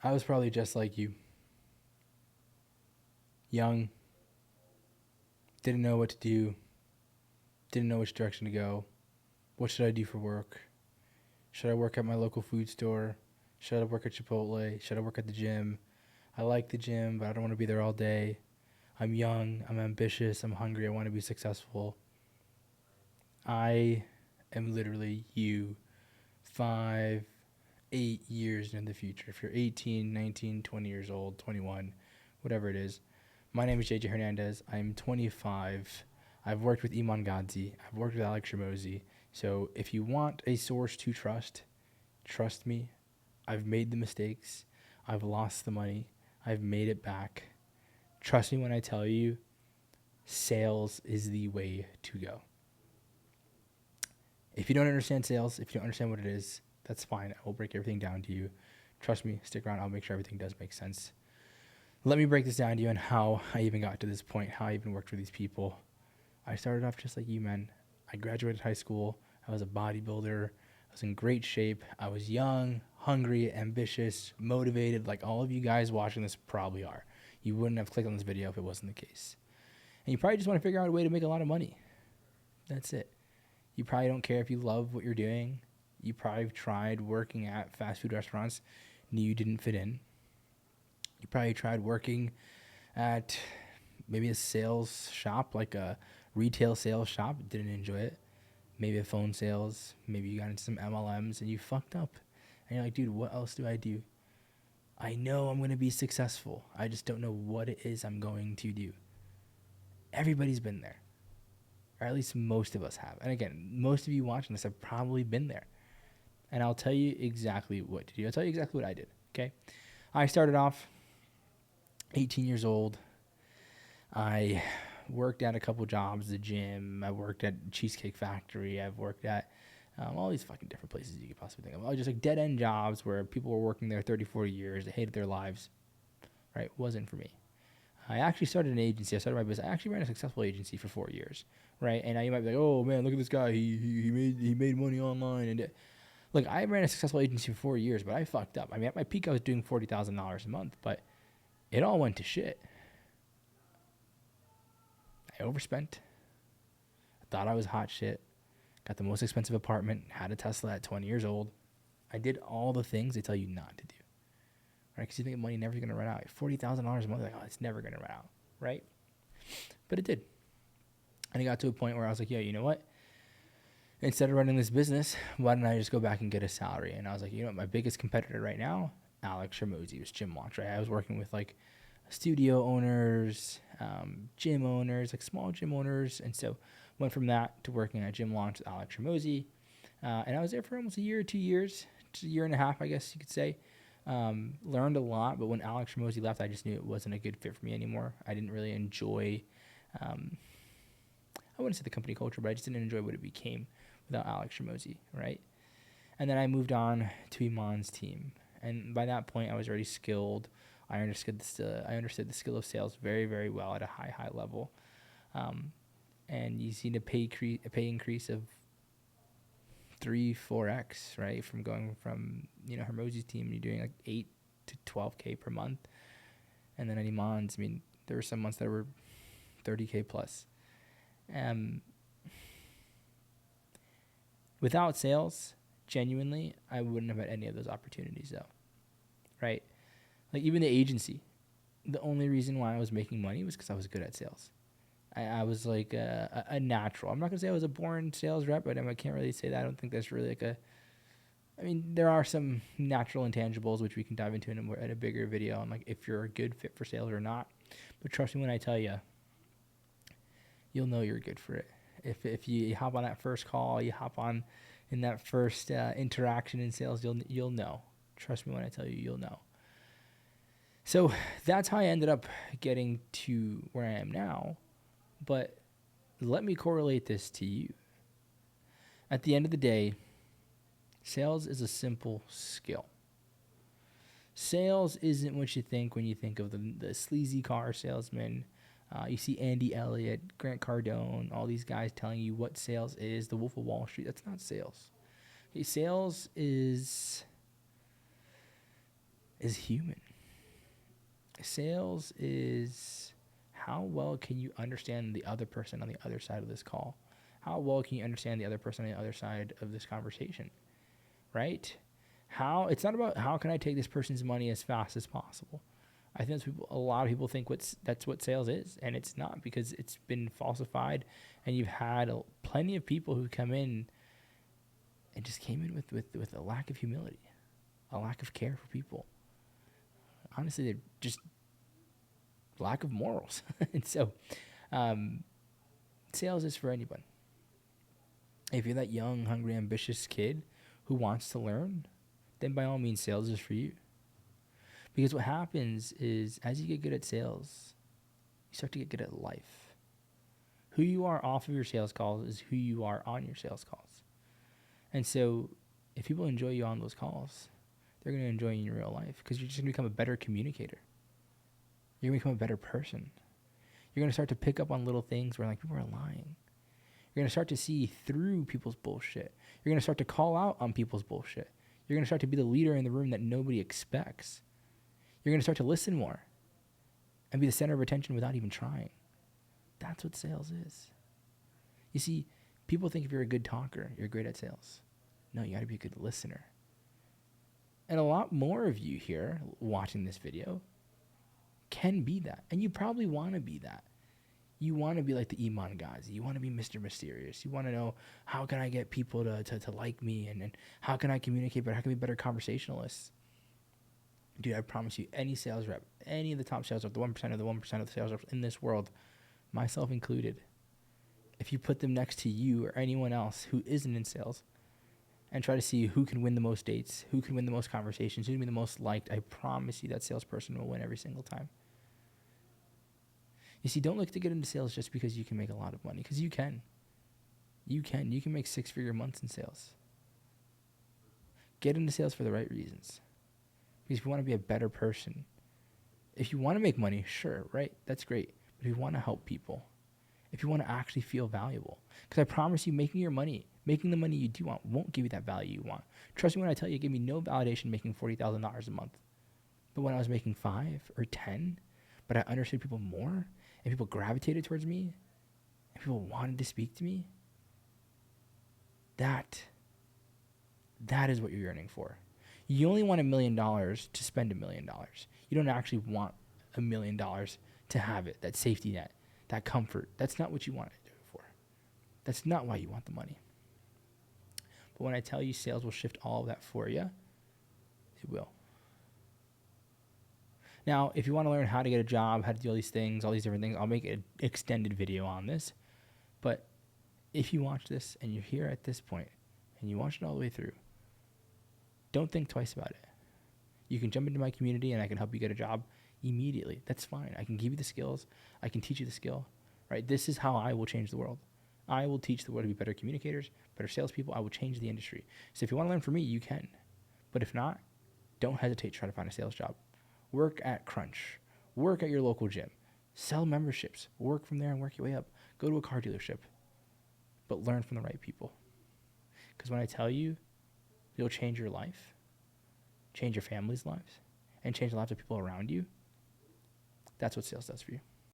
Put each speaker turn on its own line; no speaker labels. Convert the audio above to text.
I was probably just like you, young, didn't know what to do, didn't know which direction to go. What should I do for work? Should I work at my local food store? Should I work at Chipotle? Should I work at the gym? I like the gym, but I don't want to be there all day. I'm young, I'm ambitious, I'm hungry, I want to be successful. I am literally you 5, 8 years in the future. If you're 18, 19, 20 years old, 21, whatever it is. My name is JJ Hernandez. I'm 25. I've worked with Iman Gadzhi. I've worked with Alex Hormozi. So if you want a source to trust me. I've made the mistakes. I've lost the money. I've made it back. Trust me when I tell you, sales is the way to go. If you don't understand sales, if you don't understand what it is, that's fine. I will break everything down to you. Trust me, stick around. I'll make sure everything does make sense. Let me break this down to you and how I even got to this point, how I even worked with these people. I started off just like you, man. I graduated high school. I was a bodybuilder. I was in great shape. I was young, hungry, ambitious, motivated, like all of you guys watching this probably are. You wouldn't have clicked on this video if it wasn't the case. And you probably just want to figure out a way to make a lot of money. That's it. You probably don't care if you love what you're doing. You probably tried working at fast food restaurants, knew you didn't fit in. You probably tried working at maybe a sales shop, like a retail sales shop, didn't enjoy it. Maybe a phone sales, maybe you got into some MLMs and you fucked up. And you're like, dude, what else do I do? I know I'm going to be successful. I just don't know what it is I'm going to do. Everybody's been there. Or at least most of us have. And again, most of you watching this have probably been there. And I'll tell you exactly what to do. I'll tell you exactly what I did, okay? I started off 18 years old. I worked at a couple jobs, the gym. I worked at Cheesecake Factory. I've worked at all these fucking different places you could possibly think of. Just like dead-end jobs where people were working there 30, 40 years. They hated their lives, right? Wasn't for me. I actually started an agency. I started my business. I actually ran a successful agency for 4 years, right? And now you might be like, oh man, look at this guy. He made money online. And look, I ran a successful agency for 4 years, but I fucked up. I mean, at my peak, I was doing $40,000 a month, but it all went to shit. I overspent. I thought I was hot shit. Got the most expensive apartment. Had a Tesla at 20 years old. I did all the things they tell you not to do. Right? Because you think money never going to run out. $40,000 a month, like, oh, it's never going to run out. Right? But it did. And it got to a point where I was like, yeah, you know what? Instead of running this business, why don't I just go back and get a salary? And I was like, you know what? My biggest competitor right now, Alex Hormozi, was gym launch, right? I was working with like studio owners, gym owners, like small gym owners. And so went from that to working at gym launch with Alex Hormozi. And I was there for almost a year, 2 years, a year and a half, I guess you could say. Learned a lot, but when Alex Hormozi left, I just knew it wasn't a good fit for me anymore. I didn't really enjoy, I wouldn't say the company culture, but I just didn't enjoy what it became without Alex Hormozi, right? And then I moved on to Iman's team. And by that point, I was already skilled. I understood the skill of sales very, very well at a high, high level. And you see a pay increase of 3-4x, right? From going from, Hormozi's team, you're doing like 8 to 12K per month. And then at Iman's, I mean, there were some months that were 30K plus. Without sales, genuinely, I wouldn't have had any of those opportunities though, right? Like even the agency, the only reason why I was making money was because I was good at sales. I was like a natural. I'm not going to say I was a born sales rep, but I can't really say that. I don't think that's really like I mean, there are some natural intangibles, which we can dive into in a bigger video on like if you're a good fit for sales or not. But trust me when I tell you, you'll know you're good for it. If you hop on that first call, you hop on in that first interaction in sales, you'll know. Trust me when I tell you, you'll know. So that's how I ended up getting to where I am now. But let me correlate this to you. At the end of the day, sales is a simple skill. Sales isn't what you think when you think of the sleazy car salesman. You see Andy Elliott, Grant Cardone, all these guys telling you what sales is, the Wolf of Wall Street. That's not sales. Okay, sales is is human. Sales is how well can you understand the other person on the other side of this call? How well can you understand the other person on the other side of this conversation, right? It's not about how can I take this person's money as fast as possible. I think a lot of people think that's what sales is, and it's not, because it's been falsified, and you've had plenty of people who come in and just came in with a lack of humility, a lack of care for people. Honestly, they're just lack of morals. And so sales is for anyone. If you're that young, hungry, ambitious kid who wants to learn, then by all means, sales is for you. Because what happens is, as you get good at sales, you start to get good at life. Who you are off of your sales calls is who you are on your sales calls. And so if people enjoy you on those calls, they're going to enjoy you in your real life, because you're just going to become a better communicator. You're going to become a better person. You're going to start to pick up on little things where like people are lying. You're going to start to see through people's bullshit. You're going to start to call out on people's bullshit. You're going to start to be the leader in the room that nobody expects. You're going to start to listen more and be the center of attention without even trying. That's what sales is. You see, people think if you're a good talker, you're great at sales. No, you got to be a good listener. And a lot more of you here watching this video can be that. And you probably want to be that. You want to be like the Iman Gadzhi. You want to be Mr. Mysterious. You want to know, how can I get people to like me? And how can I communicate better? How can I be better conversationalists? Dude, I promise you, any sales rep, any of the top sales reps, the 1% of the 1% of the sales reps in this world, myself included, if you put them next to you or anyone else who isn't in sales and try to see who can win the most dates, who can win the most conversations, who can be the most liked, I promise you that salesperson will win every single time. You see, don't look to get into sales just because you can make a lot of money, because you can. You can make 6-figure months in sales. Get into sales for the right reasons. Because if you want to be a better person, if you want to make money, sure, right? That's great. But if you want to help people, if you want to actually feel valuable, because I promise you, making the money you do want won't give you that value you want. Trust me when I tell you, it gave me no validation making $40,000 a month. But when I was making 5 or 10, but I understood people more, and people gravitated towards me, and people wanted to speak to me, that is what you're yearning for. You only want $1 million to spend $1 million. You don't actually want $1 million to have it, that safety net, that comfort. That's not what you want to do it for. That's not why you want the money. But when I tell you sales will shift all of that for you, it will. Now, if you want to learn how to get a job, how to do all these things, all these different things, I'll make an extended video on this. But if you watch this and you're here at this point and you watch it all the way through, don't think twice about it. You can jump into my community and I can help you get a job immediately. That's fine. I can give you the skills. I can teach you the skill, right? This is how I will change the world. I will teach the world to be better communicators, better salespeople. I will change the industry. So if you want to learn from me, you can. But if not, don't hesitate to try to find a sales job. Work at Crunch. Work at your local gym. Sell memberships. Work from there and work your way up. Go to a car dealership. But learn from the right people. Because when I tell you, you'll change your life, change your family's lives, and change the lives of people around you, that's what sales does for you.